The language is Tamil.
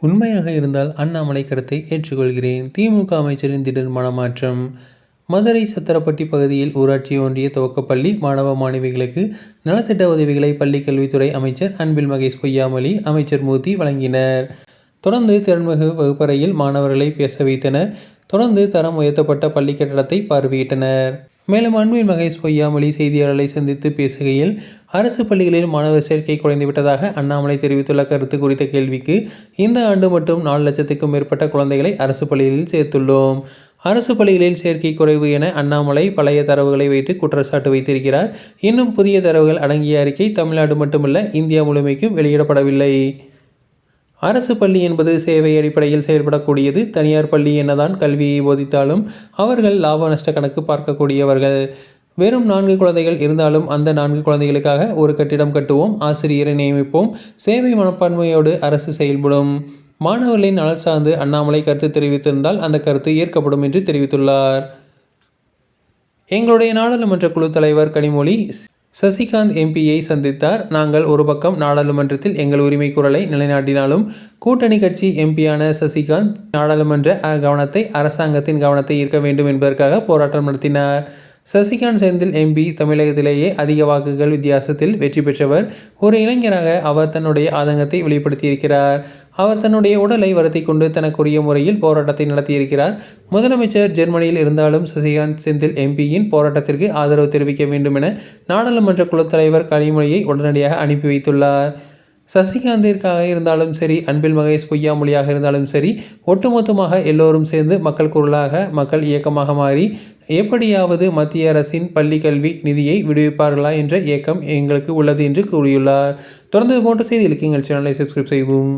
உண்மையாக இருந்தால் அண்ணாமலை கருத்தை ஏற்றுக்கொள்கிறேன். திமுக அமைச்சரின் திடீர் மனமாற்றம். மதுரை சத்திரப்பட்டி பகுதியில் ஊராட்சி ஒன்றிய துவக்கப்பள்ளி மாணவ மாணவிகளுக்கு நலத்திட்ட உதவிகளை பள்ளிக்கல்வித்துறை அமைச்சர் அன்பில் மகேஷ் பொய்யாமொழி, அமைச்சர் மூர்த்தி வழங்கினர். தொடர்ந்து திறன்மிகு வகுப்பறையில் மாணவர்களை பேச வைத்தனர். தொடர்ந்து தரம் உயர்த்தப்பட்ட பள்ளி கட்டடத்தை பார்வையிட்டனர். மேலும் அன்பில் மகேஷ் பொய்யாமொழி செய்தியாளர்களை சந்தித்து பேசுகையில், அரசு பள்ளிகளில் மாணவர் சேர்க்கை குறைந்துவிட்டதாக அண்ணாமலை தெரிவித்துள்ள கருத்து குறித்த கேள்விக்கு, இந்த ஆண்டு மட்டும் 4 லட்சத்துக்கும் மேற்பட்ட குழந்தைகளை அரசு பள்ளிகளில் சேர்த்துள்ளோம். அரசு பள்ளிகளில் சேர்க்கை குறைவு என அண்ணாமலை பழைய தரவுகளை வைத்து குற்றச்சாட்டு வைத்திருக்கிறார். இன்னும் புதிய தரவுகள் அடங்கிய அறிக்கை தமிழ்நாடு மட்டுமல்ல, இந்தியா முழுமைக்கும் வெளியிடப்படவில்லை. அரசு பள்ளி என்பது சேவை அடிப்படையில் செயல்படக்கூடியது. தனியார் பள்ளி என்னதான் கல்வியை போதித்தாலும் அவர்கள் லாப நஷ்ட கணக்கு பார்க்கக்கூடியவர்கள். வெறும் 4 குழந்தைகள் இருந்தாலும் அந்த 4 குழந்தைகளுக்காக ஒரு கட்டிடம் கட்டுவோம், ஆசிரியரை நியமிப்போம், சேவை மனப்பான்மையோடு அரசு செயல்படும். மாணவர்களின் நலன் சார்ந்து அண்ணாமலை கருத்து தெரிவித்திருந்தால் அந்த கருத்து ஏற்கப்படும் என்று தெரிவித்துள்ளார். எங்களுடைய நாடாளுமன்ற குழு தலைவர் கனிமொழி சசிகாந்த் எம்பியை சந்தித்தார். நாங்கள் ஒரு பக்கம் நாடாளுமன்றத்தில் எங்கள் உரிமை குரலை நிலைநாட்டினாலும் கூட்டணி கட்சி எம்பியான சசிகாந்த் நாடாளுமன்ற கவனத்தை, அரசாங்கத்தின் கவனத்தை ஈர்க்க வேண்டும் என்பதற்காக போராட்டம் நடத்தினார். சசிகாந்த் செந்தில் எம்பி தமிழகத்திலேயே அதிக வாக்குகள் வித்தியாசத்தில் வெற்றி பெற்றவர். ஒரு இளைஞராக அவர் தன்னுடைய ஆதங்கத்தை வெளிப்படுத்தியிருக்கிறார். அவர் தன்னுடைய உடலை வருத்தி கொண்டு தனக்குரிய முறையில் போராட்டத்தை நடத்தியிருக்கிறார். முதலமைச்சர் ஜெர்மனியில் இருந்தாலும் சசிகாந்த் செந்தில் எம்பியின் போராட்டத்திற்கு ஆதரவு தெரிவிக்க வேண்டும் என நாடாளுமன்ற குழு தலைவர் கனிமொழியை உடனடியாக அனுப்பி வைத்துள்ளார். சசிகாந்திற்காக இருந்தாலும் சரி, அன்பில் மகேஷ் பொய்யாமொழியாக இருந்தாலும் சரி, ஒட்டுமொத்தமாக எல்லோரும் சேர்ந்து மக்கள் குரலாக, மக்கள் இயக்கமாக மாறி எப்படியாவது மத்திய அரசின் பள்ளி கல்வி நிதியை விடுவிப்பார்களா என்ற இயக்கம் எங்களுக்கு உள்ளது என்று கூறியுள்ளார். தொடர்ந்து போன்ற செய்திகளுக்கு எங்கள் சேனலை சப்ஸ்கிரைப் செய்வோம்.